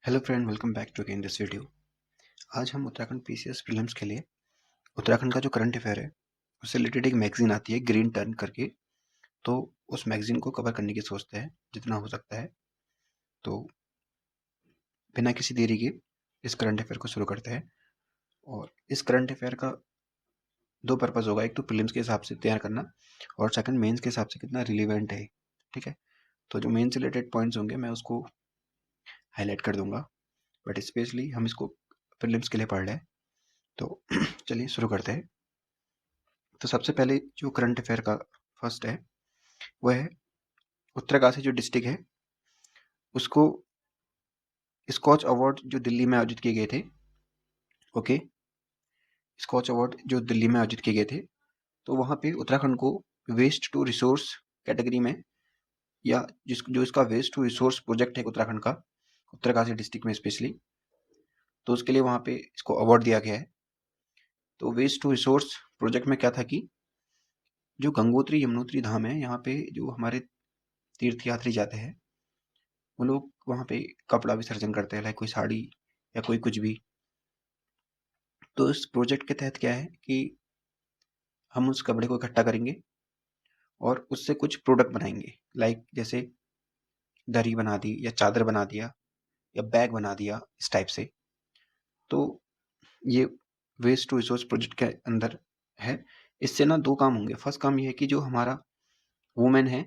Hello friend, welcome back to again this video. आज हम Uttarakhand PCS prelims के लिए उत्तराखंड का जो करंट अफेयर है उससे रिलेटेड एक मैगजीन आती है ग्रीन टर्न करके। तो उस मैगजीन को कवर करने की सोचते हैं जितना हो सकता है। तो बिना किसी देरी के इस करंट अफेयर को शुरू करते हैं। और इस करंट अफेयर का दो पर्पज़ होगा, एक तो प्रीलिम्स के हिसाब से तैयार करना और सेकंड मेंस के हिसाब से कितना रिलीवेंट है। ठीक है, तो जो मेंस रिलेटेड पॉइंट्स होंगे मैं उसको हाईलाइट कर दूंगा, बट स्पेशली हम इसको प्रीलिम्स के लिए पढ़ रहे हैं। तो चलिए शुरू करते हैं। तो सबसे पहले जो करंट अफेयर का फर्स्ट है वह है उत्तरकाशी जो डिस्ट्रिक्ट है उसको स्कॉच अवार्ड जो दिल्ली में आयोजित किए गए थे। ओके, स्कॉच अवार्ड जो दिल्ली में आयोजित किए गए थे, तो वहाँ पे उत्तराखंड को वेस्ट टू रिसोर्स कैटेगरी में, या जो इसका वेस्ट टू रिसोर्स प्रोजेक्ट है उत्तराखंड का, उत्तरकाशी डिस्ट्रिक्ट में स्पेशली, तो उसके लिए वहाँ पे इसको अवार्ड दिया गया है। तो वेस्ट टू रिसोर्स प्रोजेक्ट में क्या था कि जो गंगोत्री यमुनोत्री धाम है, यहाँ पे जो हमारे तीर्थयात्री जाते हैं वो लोग वहाँ पे कपड़ा विसर्जन करते हैं, लाइक कोई साड़ी या कोई कुछ भी। तो इस प्रोजेक्ट के तहत क्या है कि हम उस कपड़े को इकट्ठा करेंगे और उससे कुछ प्रोडक्ट बनाएंगे, लाइक जैसे दरी बना दी या चादर बना दिया या बैग बना दिया, इस टाइप से। तो ये वेस्ट टू रिसोर्स प्रोजेक्ट के अंदर है। इससे ना दो काम होंगे। फर्स्ट काम ये है कि जो हमारा वुमेन है,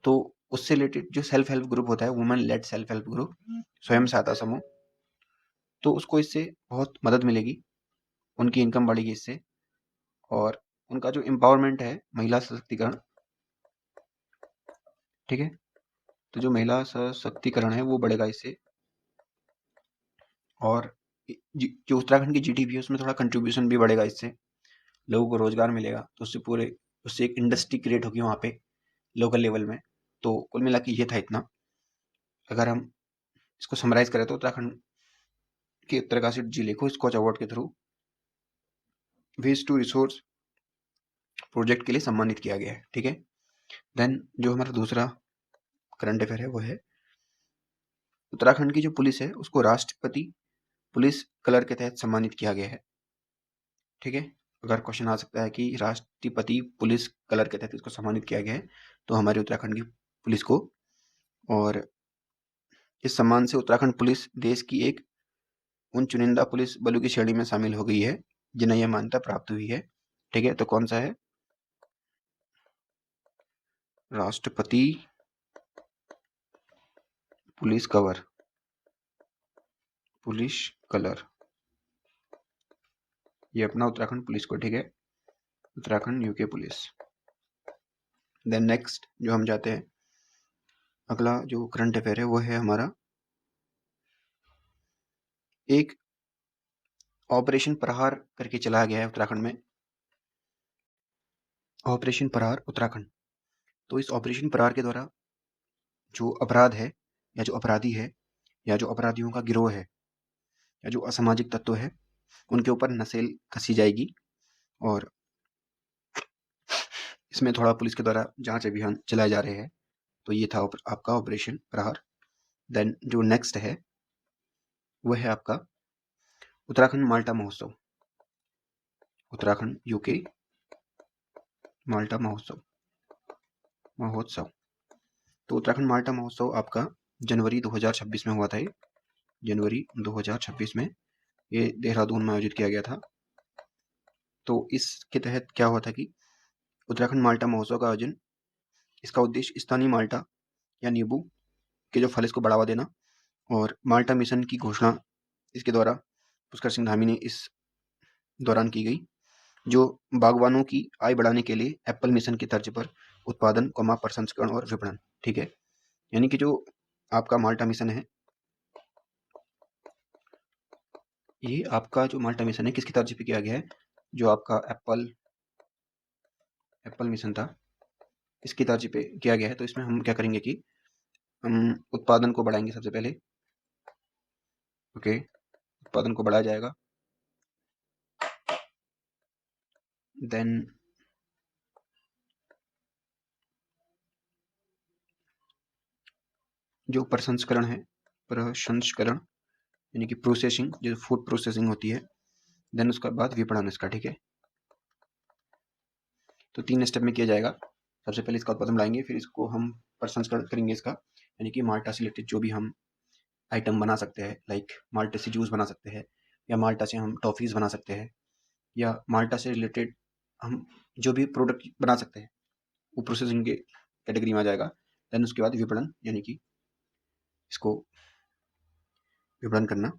तो उससे रिलेटेड जो सेल्फ हेल्प ग्रुप होता है, women lead self help group, स्वयं सहायता समूह, तो उसको इससे बहुत मदद मिलेगी, उनकी इनकम बढ़ेगी इससे। और उनका जो एम्पावरमेंट है, महिला सशक्तिकरण, ठीक है, तो जो महिला सशक्तिकरण है वो बढ़ेगा इससे। और जो उत्तराखंड की जीडीपी है उसमें थोड़ा कंट्रीब्यूशन भी बढ़ेगा इससे, लोगों को रोजगार मिलेगा, तो उससे एक इंडस्ट्री क्रिएट होगी वहाँ पे लोकल लेवल में। तो कुल मिला के ये था इतना। अगर हम इसको समराइज करें तो उत्तराखंड के उत्तरकाशी जिले को स्कॉच अवार्ड के through waste to resource project के लिए सम्मानित किया गया है। ठीक है, देन जो हमारा दूसरा करंट अफेयर है वो है उत्तराखंड की जो पुलिस है उसको राष्ट्रपति पुलिस कलर के तहत सम्मानित किया गया है। ठीक है, अगर क्वेश्चन आ सकता है कि राष्ट्रपति पुलिस कलर के तहत इसको सम्मानित किया गया है, तो हमारी उत्तराखंड की पुलिस को। और इस सम्मान से उत्तराखंड पुलिस देश की एक उन चुनिंदा पुलिस बलों की श्रेणी में शामिल हो गई है जिन्हें यह मान्यता प्राप्त हुई है। ठीक है, तो कौन सा है? राष्ट्रपति पुलिस कवर, पुलिस कलर, ये अपना उत्तराखंड पुलिस को। ठीक है, Uttarakhand UK police. Then next जो हम जाते हैं, अगला जो करंट अफेयर है वो है हमारा एक ऑपरेशन प्रहार करके चलाया गया है उत्तराखंड में। ऑपरेशन प्रहार उत्तराखंड, तो इस ऑपरेशन प्रहार के द्वारा जो अपराध है या जो अपराधी है या जो अपराधियों का गिरोह है या जो असामाजिक तत्व है, उनके ऊपर नसेल कसी जाएगी। और इसमें थोड़ा पुलिस के द्वारा जांच अभियान चलाए जा रहे हैं। तो ये था आपका ऑपरेशन प्रहार। देन जो नेक्स्ट है वो है आपका उत्तराखंड माल्टा महोत्सव, उत्तराखंड यूके माल्टा महोत्सव। तो उत्तराखंड माल्टा महोत्सव आपका जनवरी 2026 में हुआ था। ये जनवरी 2026 में ये देहरादून में आयोजित किया गया था। तो इसके तहत क्या हुआ था कि उत्तराखंड माल्टा महोत्सव का आयोजन, इसका उद्देश्य स्थानीय माल्टा या नींबू के जो फल, इसको बढ़ावा देना, और माल्टा मिशन की घोषणा इसके द्वारा पुष्कर सिंह धामी ने इस दौरान की गई, जो बागवानों की आय बढ़ाने के लिए एप्पल मिशन की तर्ज पर उत्पादन, प्रसंस्करण और विपणन। ठीक है, यानी कि जो आपका माल्टा मिशन है, ये आपका जो माल्टा मिशन है किसकी तर्ज पे किया गया है? जो आपका एप्पल मिशन था, इसकी तर्ज पे किया गया है। तो इसमें हम क्या करेंगे कि हम उत्पादन को बढ़ाएंगे सबसे पहले। ओके, उत्पादन को बढ़ाया जाएगा। देन जो प्रसंस्करण है प्रसंस्करण यानी कि प्रोसेसिंग, जो फूड प्रोसेसिंग होती है, देन उसके बाद विपणन इसका, ठीक है। तो 3 स्टेप में किया जाएगा। सबसे पहले इसका उत्पादन लाएंगे, फिर इसको हम प्रसंस्करण करेंगे इसका, यानी कि माल्टा से रिलेटेड जो भी हम आइटम बना सकते हैं, लाइक माल्टे से जूस बना सकते हैं, या माल्टा से हम टॉफ़ीज़ बना सकते हैं, या माल्टा से रिलेटेड हम जो भी प्रोडक्ट बना सकते हैं, वो प्रोसेसिंग के कैटेगरी में आ जाएगा। देन उसके बाद विपणन, यानी कि इसको विपणन करना।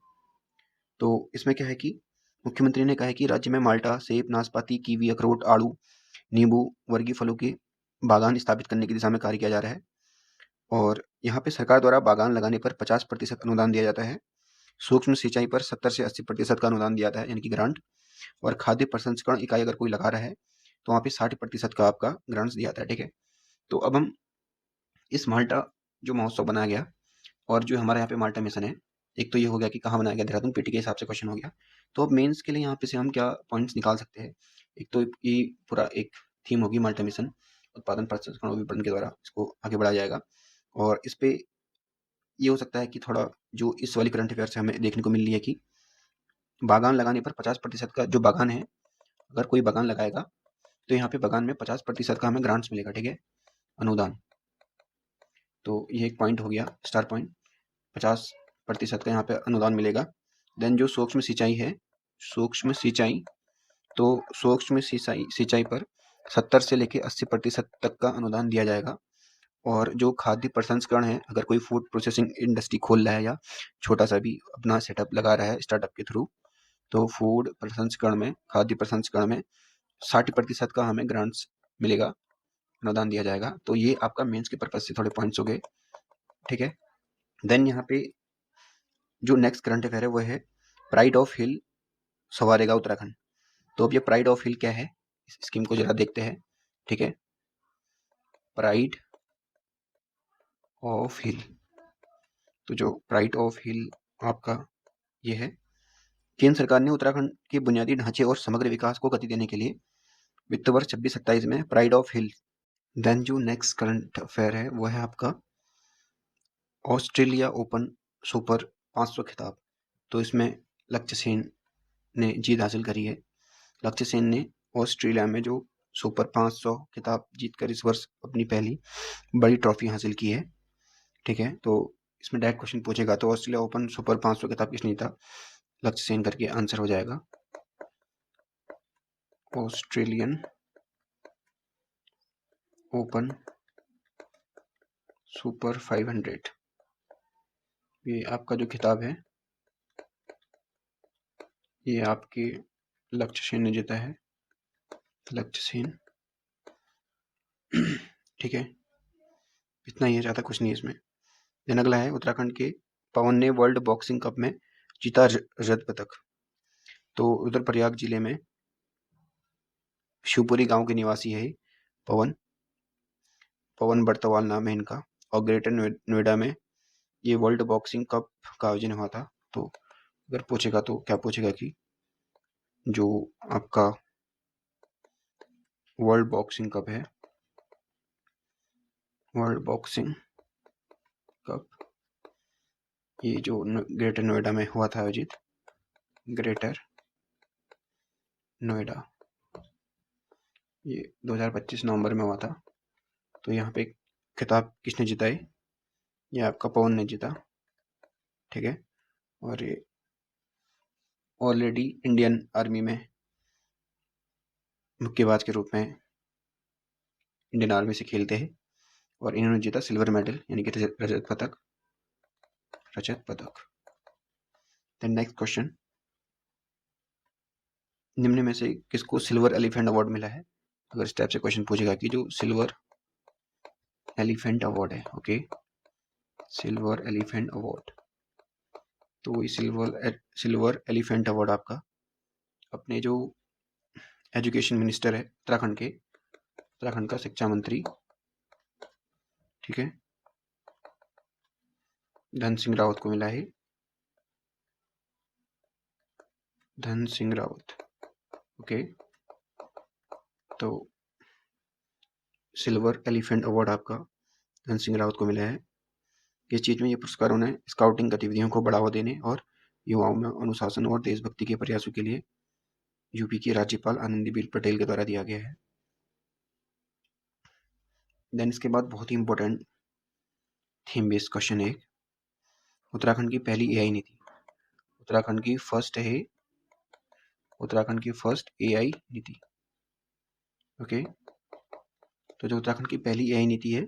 तो इसमें क्या है कि मुख्यमंत्री ने कहा है कि राज्य में माल्टा, सेब, नाशपाती, कीवी, अखरोट, आड़ू, नींबू वर्गीय फलों के बागान स्थापित करने की दिशा में कार्य किया जा रहा है, और यहाँ पे सरकार द्वारा बागान लगाने पर 50% अनुदान दिया जाता है। सूक्ष्म सिंचाई पर 70 से 80% का अनुदान दिया जाता है, यानी कि ग्रांट। और खाद्य प्रसंस्करण इकाई अगर कोई लगा रहा है तो वहाँ पे 60% का आपका ग्रांट्स दिया जाता है, ठीक है। तो अब हम इस माल्टा जो महोत्सव बनाया गया, और जो हमारे यहाँ पे माल्टा मिशन है, एक तो ये हो गया कि कहाँ बनाया गया, देहरादून, पीटी के हिसाब से क्वेश्चन हो गया। तो अब मेंस के लिए यहाँ पे से हम क्या पॉइंट्स निकाल सकते हैं। एक तो ये पूरा एक थीम होगी माल्टा मिशन, उत्पादन प्रसंस्करण और विपणन के द्वारा इसको आगे बढ़ाया जाएगा। और इस पे ये हो सकता है कि थोड़ा जो इस वाली करंट अफेयर से हमें देखने को मिल रही है कि बागान लगाने पर 50% का जो बागान है, अगर कोई बागान लगाएगा तो यहाँ पे बागान में 50% का हमें ग्रांट्स मिलेगा, ठीक है, अनुदान। तो ये एक पॉइंट हो गया, स्टार पॉइंट, 50% का यहाँ पे अनुदान मिलेगा। देन जो सूक्ष्म सिंचाई है, सूक्ष्म सिंचाई, तो सूक्ष्म सिंचाई पर 70 से लेके 80% तक का अनुदान दिया जाएगा। और जो खाद्य प्रसंस्करण है, अगर कोई फूड प्रोसेसिंग इंडस्ट्री खोल रहा है या छोटा सा भी अपना सेटअप लगा रहा है स्टार्टअप के थ्रू, तो फूड प्रसंस्करण में, खाद्य प्रसंस्करण में 60% का हमें ग्रांट्स मिलेगा, अनुदान दिया जाएगा। तो ये आपका मेंस के पर्पज से थोड़े पॉइंट्स हो गए, ठीक है। देन यहाँ पे जो नेक्स्ट करंट अफेयर है वो है प्राइड ऑफ हिल संवारेगा उत्तराखंड। तो अब ये प्राइड ऑफ हिल क्या है, इस स्कीम को जरा देखते हैं, ठीक है। प्राइड ऑफ हिल, तो जो प्राइड ऑफ हिल आपका ये है, केंद्र सरकार ने उत्तराखंड के बुनियादी ढांचे और समग्र विकास को गति देने के लिए वित्त वर्ष 26-27 में प्राइड ऑफ हिल। देन जो नेक्स्ट करंट अफेयर है वो है आपका ऑस्ट्रेलिया ओपन सुपर 500 खिताब। तो इसमें लक्ष्य सेन ने जीत हासिल करी है। लक्ष्य सेन ने ऑस्ट्रेलिया में जो सुपर 500 खिताब जीतकर इस वर्ष अपनी पहली बड़ी ट्रॉफी हासिल की है, ठीक है। तो इसमें डायरेक्ट क्वेश्चन पूछेगा तो ऑस्ट्रेलिया ओपन सुपर 500 खिताब किसने जीता, लक्ष्य सेन करके आंसर हो जाएगा ऑस्ट्रेलियन ओपन सुपर 500। ये आपका जो खिताब है ये आपके लक्ष्य सेन ने जीता है, लक्ष्य सेन, ठीक है। इतना ही है, ज़्यादा कुछ नहीं है इसमें। देन अगला है उत्तराखंड के पवन ने वर्ल्ड बॉक्सिंग कप में जीता रजत पदक। तो रुद्रप्रयाग जिले में शिवपुरी गांव के निवासी है पवन, पवन बर्तवाल नाम है इनका, और ग्रेटर नोएडा में ये वर्ल्ड बॉक्सिंग कप का आयोजन हुआ था। तो अगर पूछेगा तो क्या पूछेगा कि जो आपका वर्ल्ड बॉक्सिंग कप है, वर्ल्ड बॉक्सिंग कप, ये जो ग्रेटर नोएडा में हुआ था आयोजित, ग्रेटर नोएडा, ये 2025 नवंबर में हुआ था। तो यहाँ पे खिताब किसने जीता है, ये आपका पवन ने जीता, ठीक है। और ये ऑलरेडी इंडियन आर्मी में मुक्केबाज के रूप में इंडियन आर्मी से खेलते हैं, और इन्होंने जीता सिल्वर मेडल यानी कि रजत पदक, रजत पदक। देन नेक्स्ट क्वेश्चन, निम्न में से किसको सिल्वर एलिफेंट अवार्ड मिला है। अगर इस टाइप से क्वेश्चन पूछेगा कि जो सिल्वर एलिफेंट अवार्ड है, ओके, सिल्वर एलिफेंट अवार्ड, तो वही सिल्वर एलिफेंट अवार्ड आपका अपने जो एजुकेशन मिनिस्टर है उत्तराखंड के, उत्तराखंड का शिक्षा मंत्री, ठीक है, धन सिंह रावत को मिला है, धन सिंह रावत, ओके। तो सिल्वर एलिफेंट अवार्ड आपका धन सिंह रावत को मिला है। किस चीज़ में? ये पुरस्कार उन्हें स्काउटिंग गतिविधियों को बढ़ावा देने और युवाओं में अनुशासन और देशभक्ति के प्रयासों के लिए यूपी की राज्यपाल आनंदीबेन पटेल के द्वारा दिया गया है। देन इसके बाद बहुत ही इंपॉर्टेंट थीम बेस्ड क्वेश्चन है, उत्तराखंड की पहली एआई नीति। उत्तराखंड की फर्स्ट एआई नीति। ओके, तो जो उत्तराखंड की पहली एआई नीति है,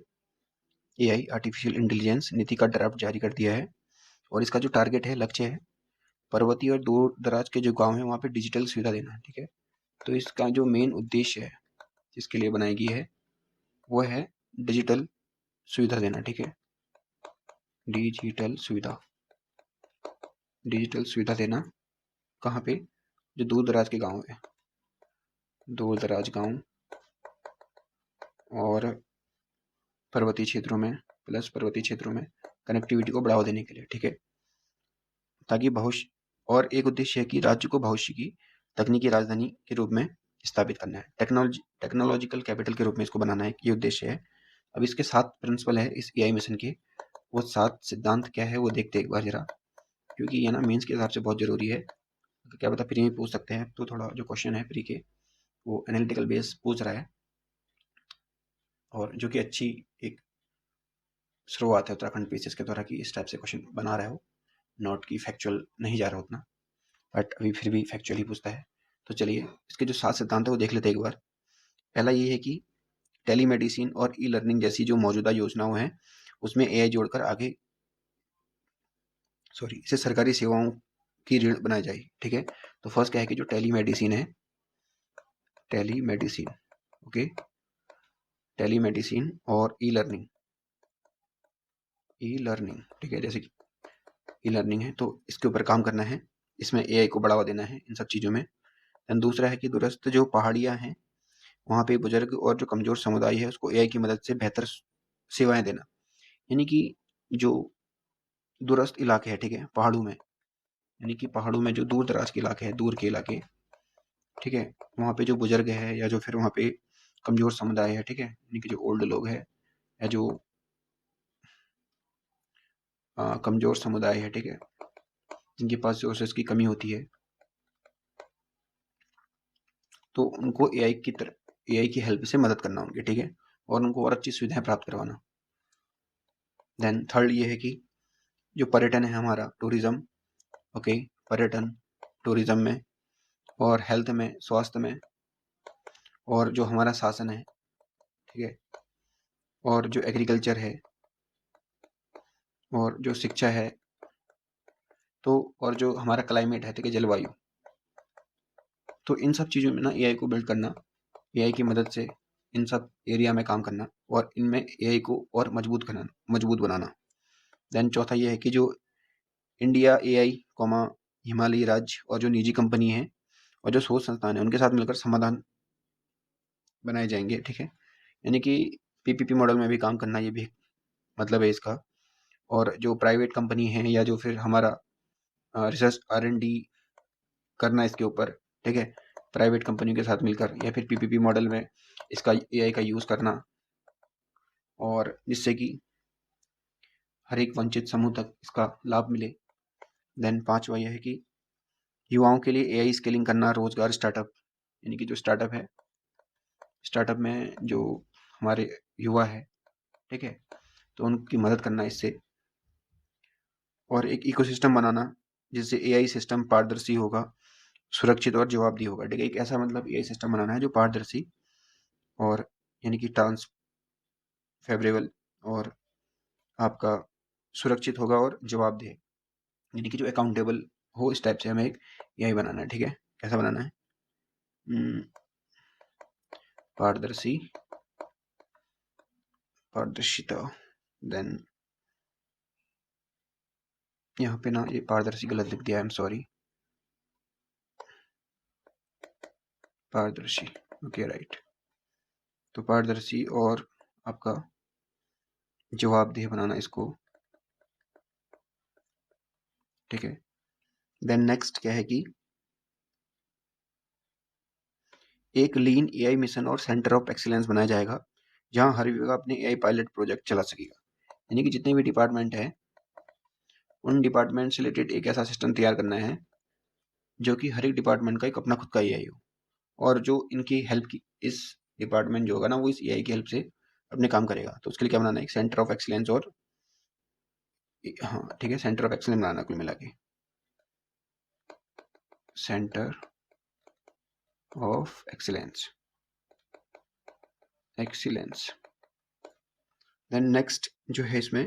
एआई आर्टिफिशियल इंटेलिजेंस नीति का ड्राफ्ट जारी कर दिया है। और इसका जो टारगेट है, लक्ष्य है, पर्वतीय और दूर दराज के जो गांव है वहाँ पे डिजिटल सुविधा देना है। ठीक है, तो इसका जो मेन उद्देश्य है जिसके लिए बनाई गई है वो है डिजिटल सुविधा देना। ठीक है, डिजिटल सुविधा देना कहाँ पे? जो दूर दराज के गांव है, दूर दराज गांव और पर्वतीय क्षेत्रों में, कनेक्टिविटी को बढ़ावा देने के लिए। ठीक है, ताकि भविष्य, और एक उद्देश्य है कि राज्य को भविष्य की तकनीकी राजधानी के रूप में स्थापित करना है, टेक्नोलॉजिकल कैपिटल के रूप में इसको बनाना है, ये उद्देश्य है। अब इसके 7 प्रिंसिपल है इस एआई मिशन के, वो 7 सिद्धांत क्या है वो देखते हैं एक बार जरा, क्योंकि ये ना मेंस के हिसाब से बहुत जरूरी है। क्या पता प्री में पूछ सकते हैं, तो थोड़ा जो क्वेश्चन है प्री के वो एनालिटिकल बेस पूछ रहा है, और जो कि अच्छी एक शुरुआत है उत्तराखंड पीसीएस के द्वारा कि इस टाइप से क्वेश्चन बना रहा हो, नॉट की फैक्चुअल नहीं जा रहा उतना, बट अभी फिर भी फैक्चुअल ही पूछता है। तो चलिए इसके जो 7 सिद्धांत है वो देख लेते हैं एक बार। पहला ये है कि टेलीमेडिसिन और ई लर्निंग जैसी जो मौजूदा योजनाओं हैं उसमें एआई जोड़कर आगे इसे सरकारी सेवाओं की ऋण बनाई जाए। ठीक है, तो फर्स्ट क्या है कि जो टेलीमेडिसिन है, ओके, टेलीमेडिसिन और ई लर्निंग, ठीक है, जैसे कि ई लर्निंग है तो इसके ऊपर काम करना है, इसमें एआई को बढ़ावा देना है इन सब चीज़ों में। एंड दूसरा है कि दूरस्थ जो पहाड़ियाँ हैं वहाँ पे बुजुर्ग और जो कमजोर समुदाय है उसको एआई की मदद से बेहतर सेवाएं देना। यानी कि जो दूरस्थ इलाके हैं, ठीक है, पहाड़ों में, यानी कि पहाड़ों में जो दूर दराज के इलाके हैं, दूर के इलाके, ठीक है, वहाँ पे जो बुजुर्ग है या जो फिर वहाँ पे कमजोर समुदाय है, ठीक है, यानी कि जो ओल्ड लोग हैं या जो कमजोर समुदाय है, ठीक है, जिनके पास रिसोर्सेज की कमी होती है, तो उनको एआई की हेल्प से मदद करना उनकी। ठीक है, और उनको और अच्छी सुविधाएं प्राप्त करवाना। देन थर्ड ये है कि जो पर्यटन है हमारा, टूरिज्म, ओके, पर्यटन टूरिज्म में और हेल्थ में, स्वास्थ्य में, और जो हमारा शासन है, ठीक है, और जो एग्रीकल्चर है और जो शिक्षा है, तो और जो हमारा क्लाइमेट है, ठीक है, जलवायु, तो इन सब चीज़ों में ना एआई को बिल्ड करना, एआई की मदद से इन सब एरिया में काम करना और इनमें एआई को और मजबूत बनाना। देन चौथा ये है कि जो इंडिया एआई कॉमा हिमालयी राज्य और जो निजी कंपनी है और जो शोध संस्थान है उनके साथ मिलकर समाधान बनाए जाएंगे। ठीक है, यानी कि पीपीपी मॉडल में भी काम करना, ये भी मतलब है इसका। और जो प्राइवेट कंपनी है या जो फिर हमारा रिसर्च R&D करना इसके ऊपर, ठीक है, प्राइवेट कंपनियों के साथ मिलकर या फिर पीपीपी मॉडल में इसका एआई का यूज़ करना, और जिससे कि हर एक वंचित समूह तक इसका लाभ मिले। देन पांचवा यह है कि युवाओं के लिए एआई स्केलिंग करना, रोजगार स्टार्टअप, यानी कि जो स्टार्टअप है, स्टार्टअप में जो हमारे युवा है, ठीक है, तो उनकी मदद करना इससे, और एक इकोसिस्टम बनाना जिससे एआई सिस्टम पारदर्शी होगा, सुरक्षित और जवाबदेह होगा। ठीक है, एक ऐसा मतलब एआई सिस्टम बनाना है जो पारदर्शी और यानी कि ट्रांसफेबरेबल और आपका सुरक्षित होगा और जवाबदेह, यानी कि जो अकाउंटेबल हो, इस टाइप से हमें एक एआई बनाना है। ठीक है, कैसा बनाना है? पारदर्शिता। देन यहाँ पे ना ये पारदर्शी गलत लिख दिया, आई एम सॉरी, पारदर्शी, ओके राइट, तो पारदर्शी और आपका जवाबदेह बनाना इसको। ठीक है, देन नेक्स्ट क्या है कि एक लीन एआई मिशन और सेंटर ऑफ एक्सीलेंस बनाया जाएगा जहां हर विभाग अपने एआई पायलट प्रोजेक्ट चला सकेगा। यानी कि जितने भी डिपार्टमेंट है उन डिपार्टमेंट से रिलेटेड एक ऐसा सिस्टम तैयार करना है जो कि हर एक डिपार्टमेंट का एक अपना खुद का एआई हो, और जो इनकी हेल्प की इस डिपार्टमेंट जो होगा ना वो इस एआई की हेल्प से अपने काम करेगा। तो उसके लिए क्या बनाना है, एक सेंटर ऑफ एक्सीलेंस, और हाँ ठीक है, सेंटर ऑफ एक्सीलेंस बनाना कुल मिला के, centre of excellence, excellence. Then next जो है इसमें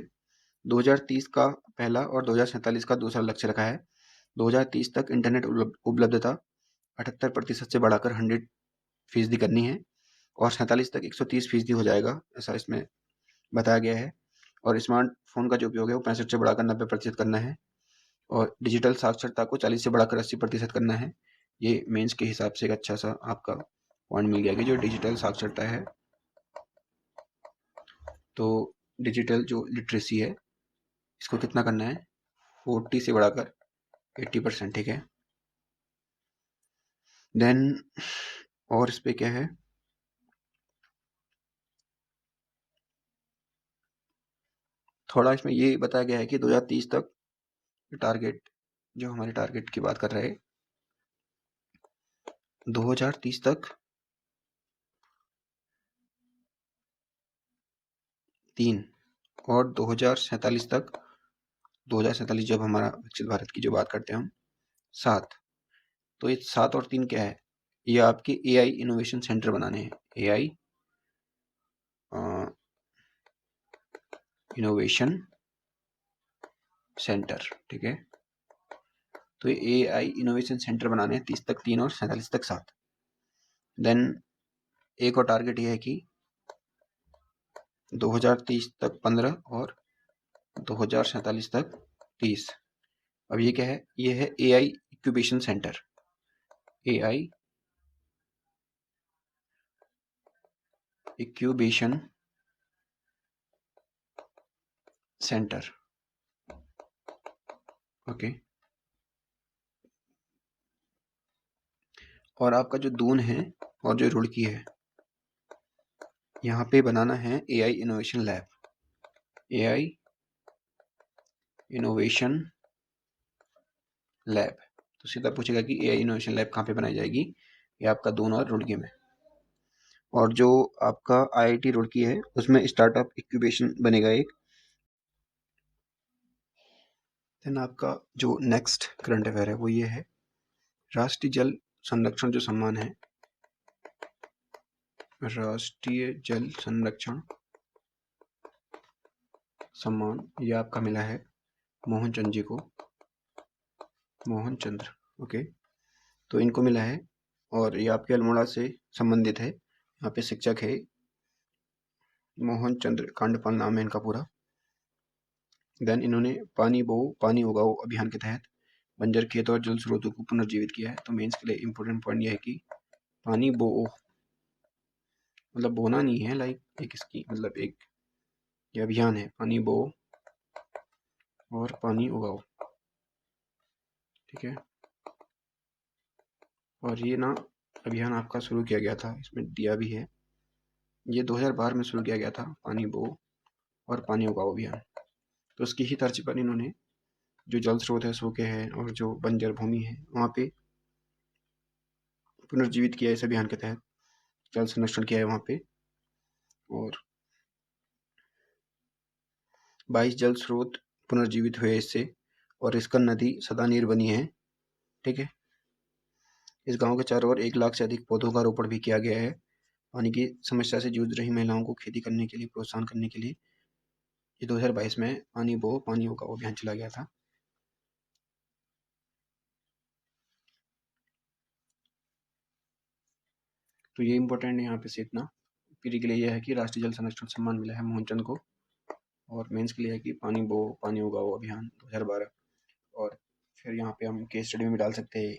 2030 का पहला और 2047 का दूसरा लक्ष्य रखा है। 2030 तक इंटरनेट उपलब्धता 78% से बढ़ाकर 100% करनी है, और 47 तक 130% हो जाएगा, ऐसा इसमें बताया गया है। और स्मार्टफोन का जो उपयोग है वो 65 से बढ़ाकर 90% करना है, और डिजिटल साक्षरता को 40 से बढ़ाकर 80% करना है। ये मेंस के हिसाब से एक अच्छा सा आपका पॉइंट मिल गया कि जो डिजिटल साक्षरता है, तो डिजिटल जो लिटरेसी है इसको कितना करना है, 40 से बढ़ाकर 80%, ठीक है। देन और इस पे क्या है, थोड़ा इसमें ये बताया गया है कि 2030 तक टारगेट, जो हमारे टारगेट की बात कर रहे हैं, 2030 तक 3, और 2047 तक, 2047 जब हमारा विकसित भारत की जो बात करते हैं हम, 7। तो ये 7 और 3 क्या है, ये आपके एआई इनोवेशन सेंटर बनाने हैं, एआई इनोवेशन सेंटर, ठीक है। तो ये एआई इनोवेशन सेंटर बनाने हैं 30 तक 3 और 47 तक 7। देन एक और टारगेट ये है कि 2030 तक 15 और 2047 तक 30। अब ये क्या है, ये है AI incubation centre, AI incubation centre, okay. और आपका जो दून है और जो रुड़की है, यहाँ पे बनाना है AI innovation lab, AI innovation lab. तो सीधा पूछेगा कि एआई इनोवेशन लैब कहाँ पे बनाई जाएगी, ये आपका दून और रुड़की में। और जो आपका आईआईटी रुड़की है उसमें स्टार्टअप इंक्यूबेशन बनेगा एक। देन आपका जो नेक्स्ट करंट अफेयर है वो ये है, राष्ट्रीय जल संरक्षण जो सम्मान है, राष्ट्रीय जल संरक्षण सम्मान, ये आपका मिला है मोहन चंद्र जी को, मोहन चंद्र, ओके। तो इनको मिला है, और ये आपके अल्मोड़ा से संबंधित है। यहाँ पे शिक्षक है मोहन चंद्र कांडपाल, नाम है इनका पूरा। देन इन्होंने पानी बो पानी उगाओ अभियान के तहत बंजर खेत और जल स्रोतों को पुनर्जीवित किया है। तो मेंस के लिए इंपॉर्टेंट पॉइंट यह है कि पानी बो, मतलब बोना नहीं है, लाइक एक इसकी मतलब एक ये अभियान है, पानी बो और पानी उगाओ, ठीक है। और ये ना अभियान आपका शुरू किया गया था, इसमें दिया भी है, ये 2012 में शुरू किया गया था, पानी बो और पानी उगाओ अभियान। तो उसकी ही तर्ज पर इन्होंने जो जल स्रोत है सूखे हैं और जो बंजर भूमि है वहाँ पे पुनर्जीवित किया इस अभियान के तहत, जल संरक्षण किया है वहाँ पे। और 22 जल स्रोत पुनर्जीवित हुए इससे, और इसका नदी सदानीर बनी है, ठीक है। इस गांव के चारों ओर 1 लाख से अधिक पौधों का रोपण भी किया गया है। पानी की समस्या से जूझ रही महिलाओं को खेती करने के लिए प्रोत्साहन करने के लिए ये 2022 में पानी बो पानी उगाओ अभियान चला गया था। तो ये इंपॉर्टेंट है यहाँ पे से इतना। पीढ़ी के लिए यह है कि राष्ट्रीय जल संरक्षण सम्मान मिला है मोहनचंद को, और मेंस के लिए है कि पानी बो पानी उगाओ अभियान 2012। और फिर यहाँ पे हम केस स्टडी में भी डाल सकते हैं,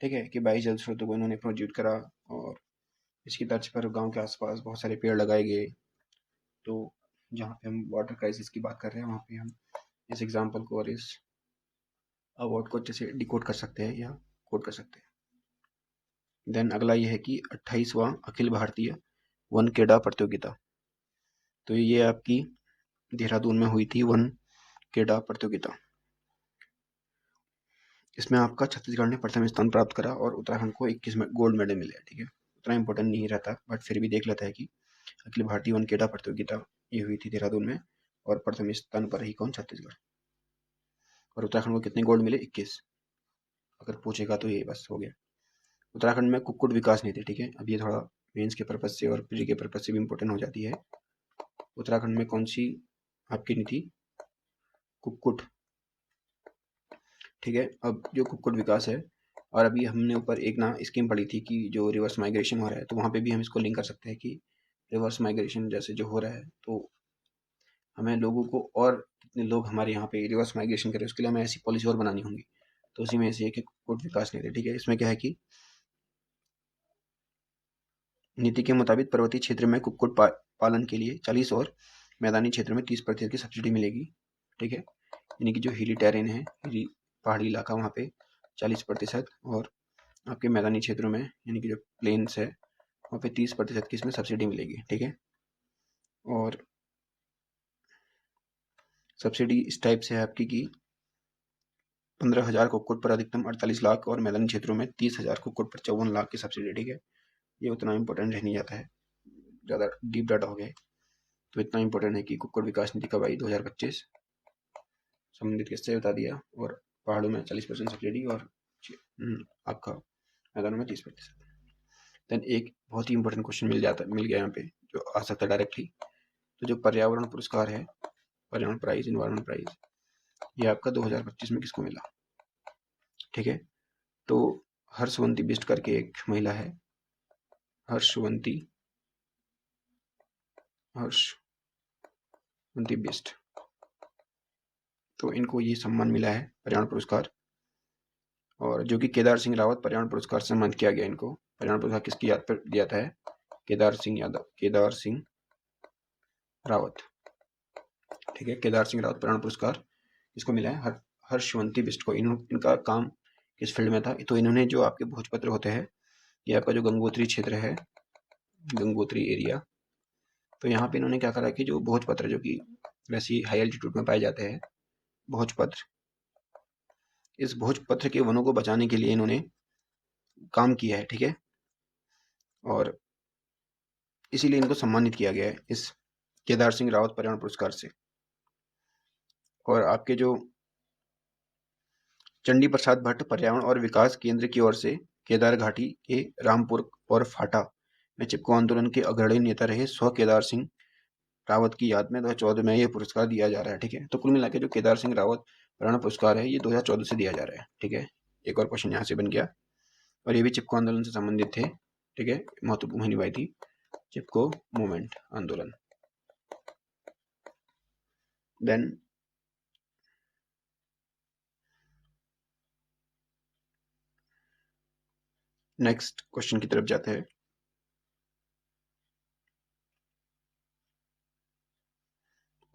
ठीक है, कि 22 जल स्रोतों को इन्होंने प्रोड्यूट करा, और इसकी तर्ज पर गांव के आसपास बहुत सारे पेड़ लगाए गए। तो जहाँ पे हम वाटर क्राइसिस की बात कर रहे हैं वहाँ पे हम इस एग्जाम्पल को और इस अवार्ड को अच्छे से डिकोड कर सकते हैं या कोड कर सकते हैं। देन अगला ये है कि 28वां अखिल भारतीय वन क्रीड़ा प्रतियोगिता। तो ये आपकी देहरादून में हुई थी वन क्रीड़ा प्रतियोगिता। इसमें आपका छत्तीसगढ़ ने प्रथम स्थान प्राप्त करा और उत्तराखंड को 21 में गोल्ड मेडल मिले। ठीक है, उतना इंपॉर्टेंट नहीं रहता, बट फिर भी देख लेता है कि अखिल भारतीय वन क्रीड़ा प्रतियोगिता ये हुई थी देहरादून में, और प्रथम स्थान पर रही कौन? छत्तीसगढ़। और उत्तराखंड को कितने गोल्ड मिले? 21। अगर पूछेगा तो ये बस हो गया। उत्तराखंड में कुक्कुट विकास नीति। ठीक है, अब ये थोड़ा मेंस के पर्पज से और प्री के पर्पज से भी इंपॉर्टेंट हो जाती है। उत्तराखंड में कौन सी आपकी नीति? कुक्कुट। ठीक है, अब जो कुक्कुट विकास है, और अभी हमने ऊपर एक ना स्कीम पढ़ी थी कि जो रिवर्स माइग्रेशन हो रहा है, तो वहाँ पे भी हम इसको लिंक कर सकते हैं कि रिवर्स माइग्रेशन जैसे जो हो रहा है, तो हमें लोगों को, और कितने लोग हमारे यहाँ पे रिवर्स माइग्रेशन करें, उसके लिए हमें ऐसी पॉलिसी और बनानी होंगी। तो उसी में से एक कुक्कुट विकास नीति। ठीक है, इसमें क्या है कि नीति के मुताबिक पर्वतीय क्षेत्र में कुक्कुट पालन के लिए 40 और मैदानी क्षेत्र में 30% की सब्सिडी मिलेगी। ठीक है, यानी कि जो हिली टेरेन है, हिली पहाड़ी इलाका, वहाँ पे 40%, और आपके मैदानी क्षेत्रों में यानी कि जो प्लेन्स है वहाँ पे 30% की इसमें सब्सिडी मिलेगी। ठीक है, और सब्सिडी इस टाइप से है आपकी कि 15,000 कुक्कुट पर अधिकतम 48 लाख, और मैदानी क्षेत्रों में 30,000 कुक्कुट पर 54 लाख की सब्सिडी। ठीक है, ये उतना इंपॉर्टेंट नहीं जाता है, ज़्यादा डीप डाटा हो गया, तो इतना इंपॉर्टेंट है कि कुक्कुट विकास नीति कब आई? 2025। संबंधित किससे बता दिया, और पहाड़ों में 40% सब्सिडी, और आपका मैदानों में 30%। देन एक बहुत ही इंपॉर्टेंट क्वेश्चन मिल गया यहाँ पे, जो आ सकता है डायरेक्टली। तो जो पर्यावरण पुरस्कार है, पर्यावरण प्राइज, इन्वायरमेंट प्राइज, ये आपका 2025 में किसको मिला? ठीक है, तो हर्षवंती बिष्ट करके एक महिला है, हर्षवंती बिष्ट, तो इनको ये सम्मान मिला है, पर्यावरण पुरस्कार, और जो कि केदार सिंह रावत पर्यावरण पुरस्कार से सम्मानित किया गया। इनको पर्यावरण पुरस्कार किसकी याद पर दिया था? केदार सिंह रावत। ठीक है, केदार सिंह रावत पर्यावरण पुरस्कार किसको मिला है? हर्षवंती बिष्ट को। इनका काम किस फील्ड में था? तो इन्होंने जो आपके भोजपत्र होते हैं, ये आपका जो गंगोत्री क्षेत्र है, गंगोत्री एरिया, तो यहाँ पे इन्होंने क्या करा कि जो भोजपत्र, जो कि वैसे ही हाई एल्टीट्यूड में पाए जाते हैं भोजपत्र, इस भोजपत्र के वनों को बचाने के लिए इन्होंने काम किया है। ठीक है, और इसीलिए इनको सम्मानित किया गया है इस केदार सिंह रावत पर्यावरण पुरस्कार से। और आपके जो चंडी प्रसाद भट्ट पर्यावरण और विकास केंद्र की ओर से केदार घाटी के रामपुर और फाटा में चिपको आंदोलन के अग्रणी नेता रहे स्व केदार सिंह रावत की याद में 2014 में यह पुरस्कार दिया जा रहा है। ठीक है, तो कुल मिला के जो केदार सिंह रावत पर्यावरण पुरस्कार है, ये 2014 से दिया जा रहा है। ठीक है, एक और क्वेश्चन यहाँ से बन गया, और ये भी चिपको आंदोलन से संबंधित थे। ठीक है, महत्वपूर्ण निभाई थी चिपको मूवमेंट आंदोलन। देन नेक्स्ट क्वेश्चन की तरफ जाते हैं।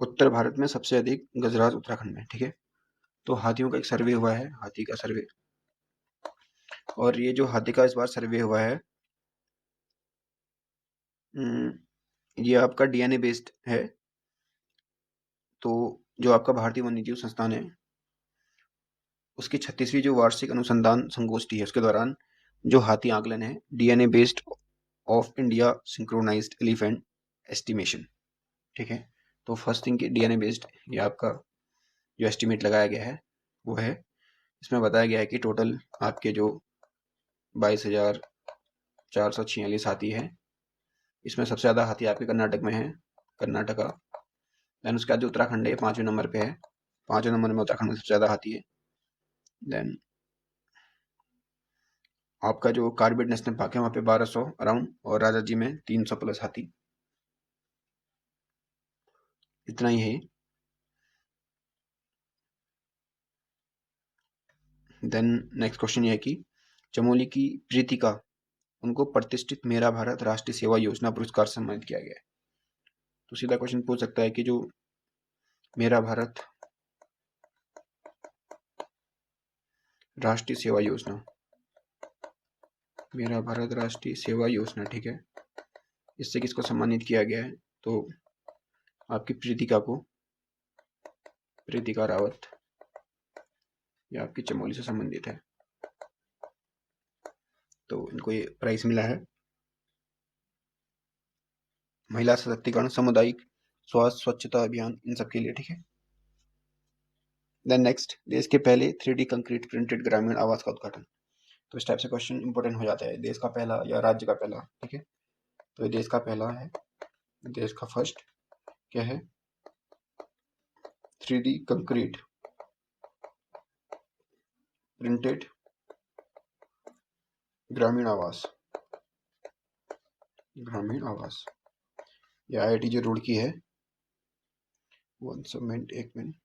उत्तर भारत में सबसे अधिक गजराज उत्तराखंड में। ठीक है, तो हाथियों का एक सर्वे हुआ है, हाथी का सर्वे, और ये जो हाथी का इस बार सर्वे हुआ है, ये आपका डीएनए बेस्ड है। तो जो आपका भारतीय वन्यजीव संस्थान है, उसकी 36वीं जो वार्षिक अनुसंधान संगोष्ठी है, उसके दौरान जो हाथी आकलन है, DNA based of India synchronised elephant estimation. ठीक है, तो फर्स्ट थिंग की डीएनए बेस्ड ये आपका जो एस्टिमेट लगाया गया है वो है, इसमें बताया गया है कि टोटल आपके जो 22,446 हाथी है, इसमें सबसे ज़्यादा हाथी आपके कर्नाटक में है, कर्नाटका। देन उसके बाद जो उत्तराखंड है 5वें नंबर पे है, 5वें नंबर में उत्तराखंड में सबसे ज़्यादा हाथी है। देन आपका जो कार्बेट नेशनल पार्क है वहाँ पे 1200 अराउंड, और राजा जी में 300 प्लस हाथी। इतना ही है। देन नेक्स्ट क्वेश्चन ये है कि चमोली की प्रीतिका, उनको प्रतिष्ठित मेरा भारत राष्ट्रीय सेवा योजना पुरस्कार से सम्मानित किया गया है। तो सीधा क्वेश्चन पूछ सकता है कि जो मेरा भारत राष्ट्रीय सेवा योजना, मेरा भारत राष्ट्रीय सेवा योजना, ठीक है, इससे किसको सम्मानित किया गया है? तो आपकी प्रीतिका को प्रीतिका रावत, ये आपकी चमोली से संबंधित है, तो इनको ये प्राइज मिला है। महिला सशक्तिकरण, सामुदायिक स्वास्थ्य स्वच्छता अभियान, इन सब के लिए, ठीक है। देन नेक्स्ट, देश के पहले 3D concrete printed Gramin Awas का उद्घाटन। तो इस टाइप से क्वेश्चन इंपॉर्टेंट हो जाता है, देश का पहला या राज्य का पहला, ठीक है। तो ये देश का पहला है, देश का फर्स्ट क्या है, 3D concrete printed Gramin Awas, Gramin Awas. ये IIT रुड़की है। एक मिनट,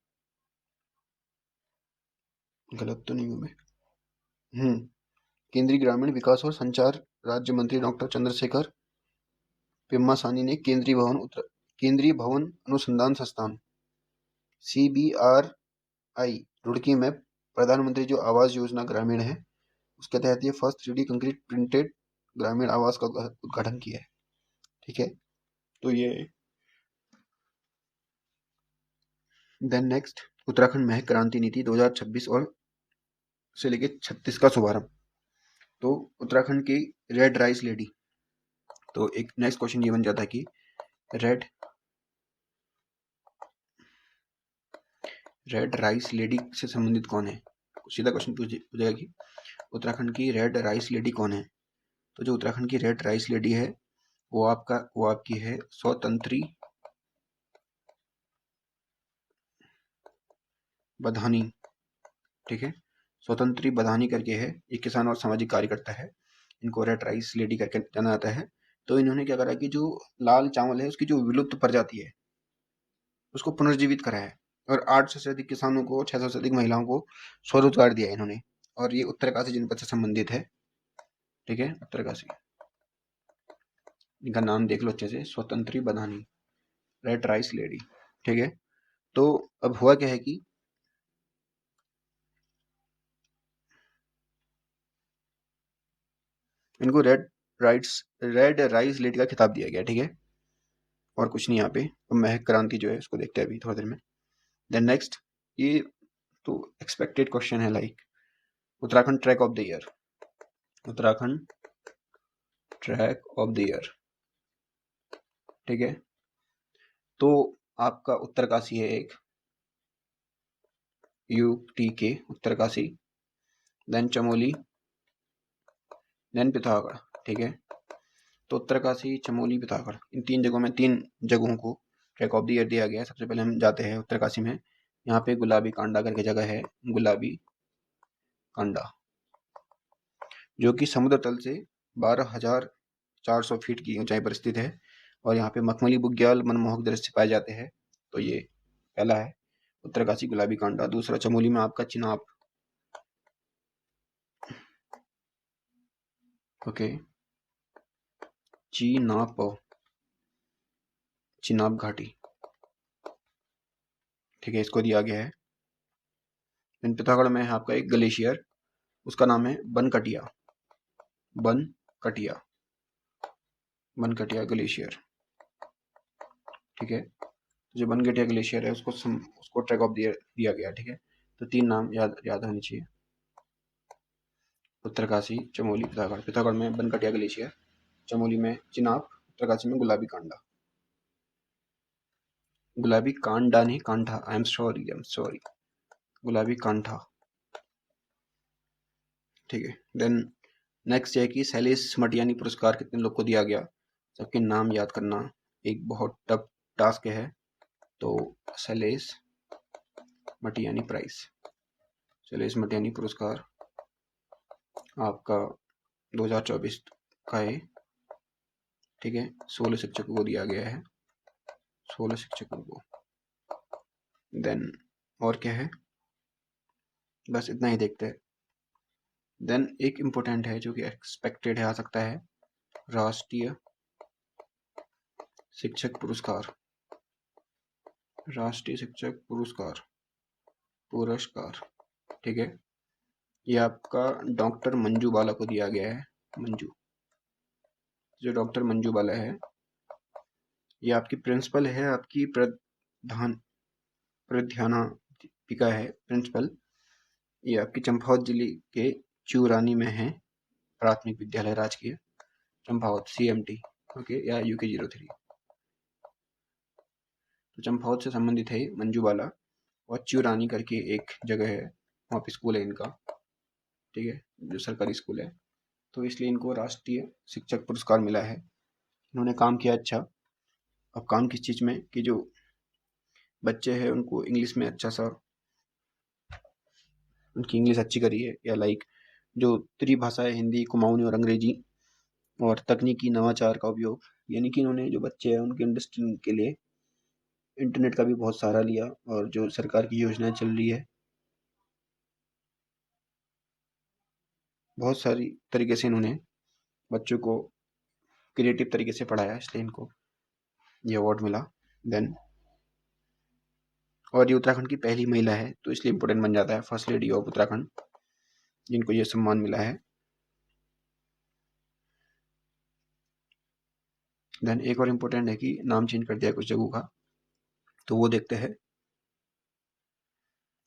गलत तो नहीं हूँ मैं। केंद्रीय ग्रामीण विकास और संचार राज्य मंत्री डॉक्टर चंद्रशेखर पेम्मासानी ने केंद्रीय भवन अनुसंधान संस्थान CBRI रुड़की में प्रधानमंत्री जो आवास योजना ग्रामीण है उसके तहत ये first 3D concrete printed Gramin Awas का उद्घाटन किया है, ठीक है। तो ये देन नेक्स्ट, उत्तराखंड में क्रांति नीति 2026 और से लेके 36 का शुभारंभ। तो उत्तराखंड की रेड राइस लेडी, तो एक नेक्स्ट क्वेश्चन ये बन जाता है कि रेड राइस लेडी से संबंधित कौन है। सीधा क्वेश्चन पूछेगा कि उत्तराखंड की रेड राइस लेडी कौन है। तो जो उत्तराखंड की रेड राइस लेडी है वो आपकी है स्वतंत्री बधानी, ठीक है। स्वतंत्री बधानी करके है, एक किसान और सामाजिक कार्यकर्ता है, इनको रेड राइस लेडी करके जाना जाता है। तो इन्होंने क्या करा कि जो लाल चावल है उसकी जो विलुप्त प्रजाति है उसको पुनर्जीवित करा है, और 800 से अधिक किसानों को, 600 से अधिक महिलाओं को स्वरोजगार दिया है इन्होंने। और ये उत्तरकाशी जनपद से संबंधित है, ठीक है, उत्तरकाशी। इनका नाम देख लो अच्छे से, स्वतंत्री बधानी, रेड राइस लेडी, ठीक है। तो अब हुआ क्या है कि इनको रेड राइस लेडी का खिताब दिया गया, ठीक है, और कुछ नहीं यहाँ पे। तो महक क्रांति जो है उसको देखते हैं अभी थोड़ी देर में। देन नेक्स्ट, ये तो एक्सपेक्टेड क्वेश्चन है, like Uttarakhand track of the year, Uttarakhand track of the year, ठीक है। तो आपका उत्तरकाशी है एक, UTK Uttarkashi, then Chamoli, then Pithoragarh, ठीक है। तो उत्तरकाशी, चमोली, पिथौरागढ़, इन 3 जगहों में, 3 जगहों को ट्रैक ऑफ द ईयर दिया गया है। सबसे पहले हम जाते हैं उत्तरकाशी में, यहाँ पे गुलाबी कांडा करके जगह है, गुलाबी कांडा, जो कि समुद्र तल से 12,400 फीट की ऊंचाई पर स्थित है, और यहाँ पे मखमली बुग्याल मनमोहक दृश्य पाए जाते हैं। तो ये पहला है उत्तरकाशी गुलाबी कांडा। दूसरा चमोली में आपका चिनाब, ओके, चिनाब घाटी, ठीक है, इसको दिया गया है। पिथौरागढ़ में है आपका एक ग्लेशियर, उसका नाम है बनकटिया ग्लेशियर, ठीक है। जो बनकटिया ग्लेशियर है उसको ट्रैक ऑफ दिया गया, ठीक है। तो 3 नाम याद होनी चाहिए, उत्तरकाशी, चमोली, पिथौरागढ़। पिथौरागढ़ में बनकटिया ग्लेशियर, चमोली में चिनाब, उत्तरकाशी में गुलाबी कांडा, गुलाबी कांडा नहीं कांठा, आई एम सॉरी, गुलाबी कांठा, ठीक है। देन नेक्स्ट है कि शैलेश मटियानी पुरस्कार कितने लोग को दिया गया। सबके नाम याद करना एक बहुत टफ टास्क है। तो शैलेश मटियानी पुरस्कार आपका 2024 का है, ठीक है। 16 शिक्षकों को दिया गया है, 16 शिक्षकों को। देन और क्या है, बस इतना ही देखते हैं। देन एक इम्पोर्टेंट है जो कि एक्सपेक्टेड है, आ सकता है, राष्ट्रीय शिक्षक पुरस्कार, ठीक है। ये आपका डॉक्टर मंजू बाला को दिया गया है। जो डॉक्टर मंजू बाला है, ये आपकी प्रिंसिपल है, आपकी का है प्रिंसिपल, ये आपकी चंपावत जिले के चूरानी में है प्राथमिक विद्यालय राजकीय चंपावत CMT, ओके, या UK03। तो चंपावत से संबंधित है मंजू बाला, और चूरानी करके एक जगह है, वहाँ पे स्कूल है इनका, ठीक है, जो सरकारी स्कूल है। तो इसलिए इनको राष्ट्रीय शिक्षक पुरस्कार मिला है। इन्होंने काम किया अच्छा। अब काम किस चीज़ में कि जो बच्चे हैं उनको इंग्लिश में अच्छा सा, उनकी इंग्लिश अच्छी करी है, या लाइक जो त्रिभाषाएं हिंदी, कुमाऊनी और अंग्रेजी, और तकनीकी नवाचार का उपयोग, यानी कि इन्होंने जो बच्चे हैं उनके अंडरस्टैंडिंग के लिए इंटरनेट का भी बहुत सहारा लिया, और जो सरकार की योजनाएं चल रही है बहुत सारी तरीके से इन्होंने बच्चों को क्रिएटिव तरीके से पढ़ाया, इसलिए इनको ये अवार्ड मिला। देन और ये उत्तराखंड की पहली महिला है, तो इसलिए इम्पोर्टेंट बन जाता है, फर्स्ट लेडी ऑफ उत्तराखंड, जिनको ये सम्मान मिला है। देन एक और इम्पोर्टेंट है कि नाम चेंज कर दिया कुछ जगहों का, तो वो देखते हैं।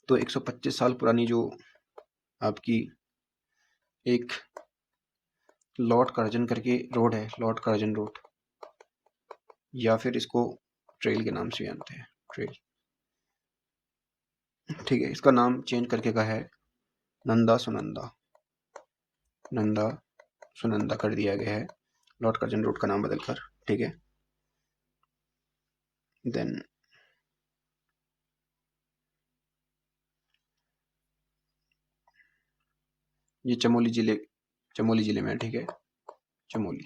तो 125 साल पुरानी जो आपकी एक लॉर्ड कर्जन करके रोड है, लॉर्ड कर्जन रोड, या फिर इसको ट्रेल के नाम से जानते हैं, ट्रेल, ठीक है, इसका नाम चेंज करके का है नंदा सुनंदा, नंदा सुनंदा कर दिया गया है, लॉर्ड कर्जन रोड का नाम बदलकर, ठीक है। देन ये चमोली जिले में है, ठीक है, Chamoli.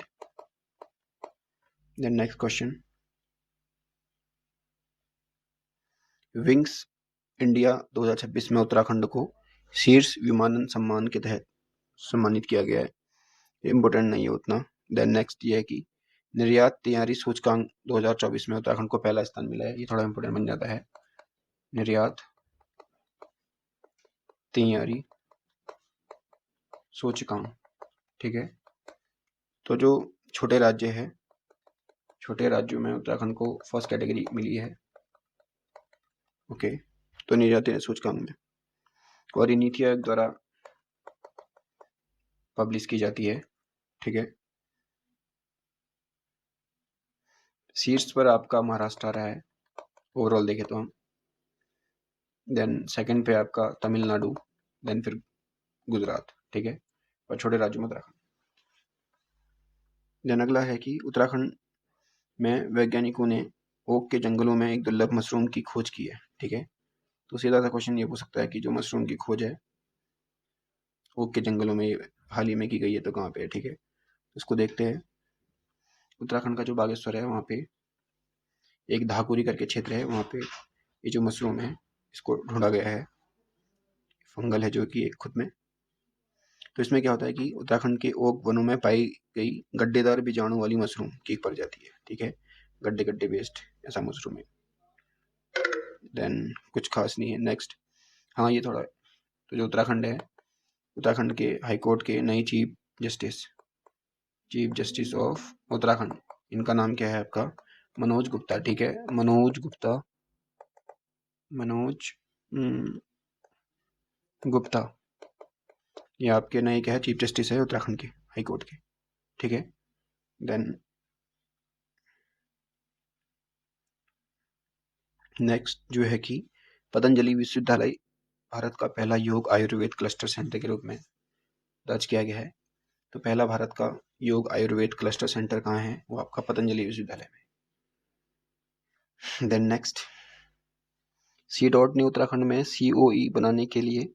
Then next question, wings India 2026 में उत्तराखंड को शीर्ष विमानन सम्मान के तहत सम्मानित किया गया है। इम्पोर्टेंट नहीं है उतना। देन नेक्स्ट ये है कि निर्यात तैयारी सूचकांक 2024 में उत्तराखंड को पहला स्थान मिला है, ये थोड़ा इम्पोर्टेंट बन जाता है, निर्यात तैयारी सूचकांक, ठीक है। तो जो छोटे राज्य है, छोटे राज्यों में उत्तराखंड को फर्स्ट कैटेगरी मिली है, ओके। तो निर्यात सूचकांक में, और ये नीति आयोग द्वारा पब्लिश की जाती है, ठीक है। शीर्ष पर आपका महाराष्ट्र आ रहा है ओवरऑल देखें तो हम। देन सेकंड पे आपका तमिलनाडु, देन फिर गुजरात, ठीक है, और छोटे राज्यों में उत्तराखंड। देन अगला है कि उत्तराखंड में वैज्ञानिकों ने ओक के जंगलों में एक दुर्लभ मशरूम की खोज की है, ठीक है। तो सीधा सा क्वेश्चन ये पूछ सकता है कि जो मशरूम की खोज है ओक के जंगलों में हाल ही में की गई है, तो कहाँ पे है, ठीक है। इसको देखते हैं। उत्तराखंड का जो बागेश्वर है वहाँ पे एक धाकुरी करके क्षेत्र है, वहाँ पे ये जो मशरूम है इसको ढूंढा गया है, फंगल है जो कि एक खुद में। तो इसमें क्या होता है कि उत्तराखंड के ओक वनों में पाई गई गड्ढेदार बीजाणु वाली मशरूम की एक प्रजाति है, ठीक है, गड्ढे गड्ढे बेस्ड ऐसा मशरूम है। देन कुछ खास नहीं है। नेक्स्ट, हाँ ये थोड़ा, तो जो उत्तराखंड है, उत्तराखंड के हाईकोर्ट के नई चीफ जस्टिस ऑफ उत्तराखंड, इनका नाम क्या है आपका मनोज गुप्ता, ठीक है, मनोज गुप्ता, मनोज गुप्ता, ये आपके नए क्या है चीफ जस्टिस है उत्तराखंड के हाईकोर्ट के, ठीक है। देन नेक्स्ट जो है कि पतंजलि विश्वविद्यालय भारत का पहला योग आयुर्वेद क्लस्टर सेंटर के रूप में दर्ज किया गया है। तो पहला भारत का योग आयुर्वेद क्लस्टर सेंटर कहाँ है, वो आपका पतंजलि विश्वविद्यालय में। देन नेक्स्ट, CDOT ने उत्तराखंड में COE बनाने के लिए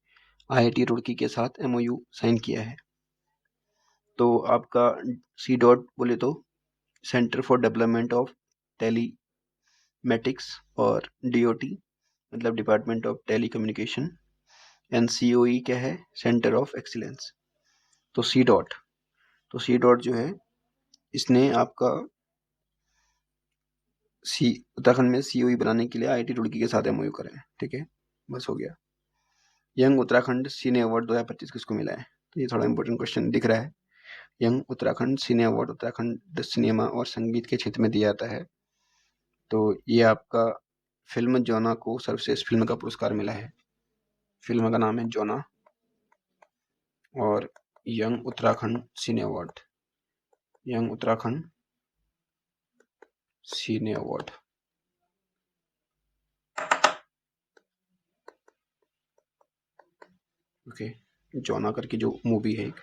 IIT रुड़की के साथ MOU साइन किया है। तो आपका CDOT बोले तो centre for development of telematics, और DOT मतलब department of telecommunication, and COE क्या है सेंटर ऑफ एक्सीलेंस। तो CDOT जो है इसने आपका उत्तराखंड में COE बनाने के लिए IIT रुड़की के साथ MOU करा है, ठीक है, बस हो गया। यंग उत्तराखंड सिने अवार्ड 2025 किसको मिला है, तो ये थोड़ा इंपॉर्टेंट क्वेश्चन दिख रहा है। Young Uttarakhand cine award Uttarakhand cinema और संगीत के क्षेत्र में दिया जाता है। तो ये आपका फिल्म जौना को सर्वश्रेष्ठ फिल्म का पुरस्कार मिला है, फिल्म का नाम है जोना और young Uttarakhand cine award, young Uttarakhand cine award. Okay, Jona करके जो मूवी है एक,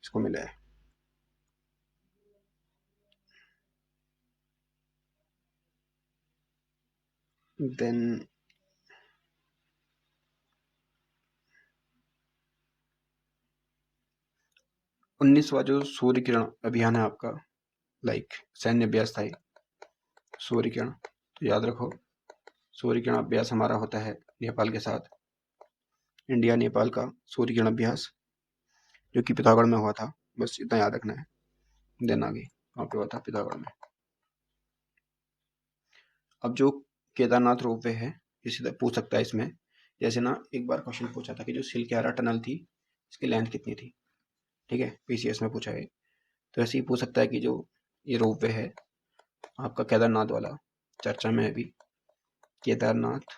इसको मिला है। देन 19वां जो सूर्य किरण अभियान है आपका, लाइक सैन्य अभ्यास था सूर्य किरण, तो याद रखो सूर्य किरण अभ्यास हमारा होता है नेपाल के साथ, इंडिया नेपाल का सूर्य किरण अभ्यास, जो कि पिथौरागढ़ में हुआ था, बस इतना याद रखना है। देन आगे वहाँ पे हुआ था पिथौरागढ़ में। अब जो केदारनाथ रोपवे है, ये सीधा पूछ सकता है इसमें, जैसे ना एक बार क्वेश्चन पूछा था कि जो सिलक्यारा टनल थी इसकी लेंथ कितनी थी, ठीक है, पीसीएस में पूछा है। तो ऐसे ही पूछ सकता है कि जो ये रोपवे है आपका केदारनाथ वाला, चर्चा में है अभी, केदारनाथ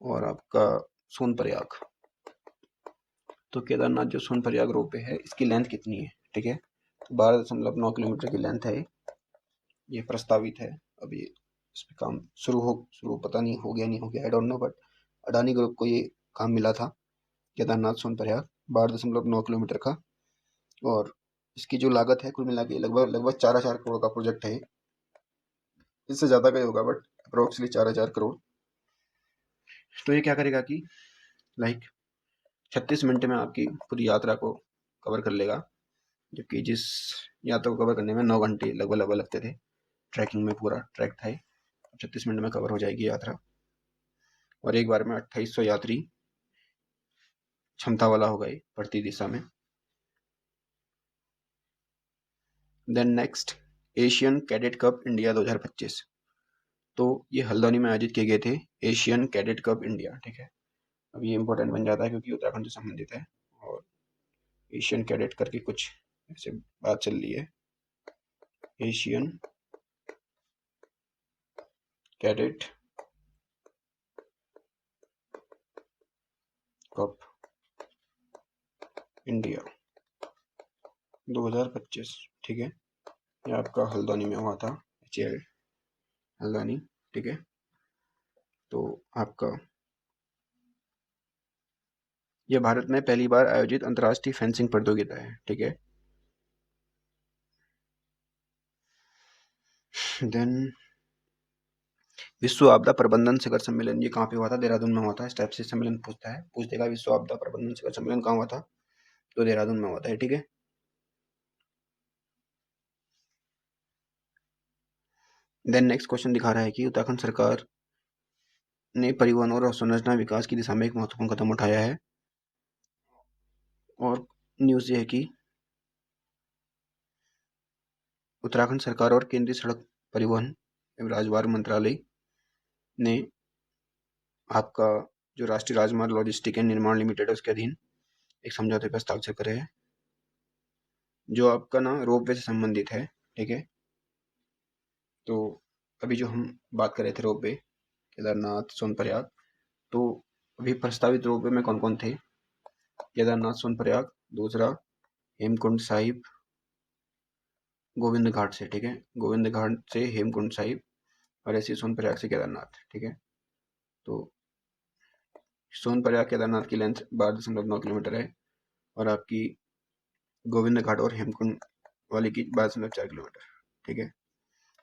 और आपका सोनप्रयाग, तो केदारनाथ जो सोनप्रयाग रोपवे है इसकी लेंथ कितनी है, ठीक है, तो 12.9 किलोमीटर की लेंथ है, ये प्रस्तावित है। अभी इस पे काम शुरू पता नहीं हो गया नहीं हो गया, I don't know, but Adani group को ये काम मिला था केदारनाथ सोनप्रयाग 12.9 किलोमीटर का, और इसकी जो लागत है कुल मिला के लगभग 4,000 करोड़ का प्रोजेक्ट है, इससे ज़्यादा का ही होगा बट अप्रोक्सीमेटली 4,000 करोड़। तो ये क्या करेगा कि लाइक 36 मिनट में आपकी पूरी यात्रा को कवर कर लेगा, जबकि जिस यात्रा को कवर करने में 9 घंटे लगभग लगते थे, ट्रैकिंग में पूरा ट्रैक था, 36 मिनट में कवर हो जाएगी यात्रा, और एक बार में 2800 यात्री क्षमता वाला होगा ये प्रति दिशा में। Then next, Asian cadet cup India 2025, तो ये हल्द्वानी में आयोजित किए गए थे, एशियन कैडेट कप इंडिया, ठीक है। अब ये इंपॉर्टेंट बन जाता है क्योंकि उत्तराखंड से संबंधित है, और एशियन कैडेट करके कुछ ऐसे बात चल रही है, एशियन कैडेट कप इंडिया 2025, ठीक है, ये आपका हल्द्वानी में हुआ था, हल्द्वानी, ठीक है। तो आपका यह भारत में पहली बार आयोजित अंतर्राष्ट्रीय फेंसिंग प्रतियोगिता है, ठीक है। देन विश्व आपदा प्रबंधन शिखर सम्मेलन, ये कहाँ पे हुआ था, देहरादून में हुआ था। इस टाइप से सम्मेलन पूछ देगा विश्व आपदा प्रबंधन शिखर सम्मेलन कहाँ हुआ था, तो देहरादून में हुआ था, ठीक है। देन नेक्स्ट क्वेश्चन दिखा रहा है कि उत्तराखंड सरकार ने परिवहन और अवसंरचना विकास की दिशा में एक महत्वपूर्ण कदम उठाया है, और न्यूज़ ये है कि उत्तराखंड सरकार और केंद्रीय सड़क परिवहन एवं राजमार्ग मंत्रालय ने आपका जो राष्ट्रीय राजमार्ग लॉजिस्टिक एंड निर्माण लिमिटेड है उसके अधीन एक समझौते पर हस्ताक्षर करे हैं, जो आपका ना रोपवे से संबंधित है, ठीक है। तो अभी जो हम बात कर रहे थे रोपवे केदारनाथ सोनप्रयाग, तो अभी प्रस्तावित रोपवे में कौन कौन थे, केदारनाथ सोनप्रयाग, दूसरा हेमकुंड साहिब गोविंद घाट से, ठीक है, गोविंद घाट से हेमकुंड साहिब, और ऐसे सोनप्रयाग से केदारनाथ, ठीक है। तो सोनप्रयाग केदारनाथ की लेंथ 12.9 किलोमीटर है, और आपकी गोविंद घाट और हेमकुंड वाली की 12.4 किलोमीटर, ठीक है।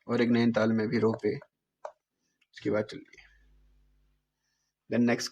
और एक नैनीताल में भी रोपवे इसकी बात चल रही है। Then next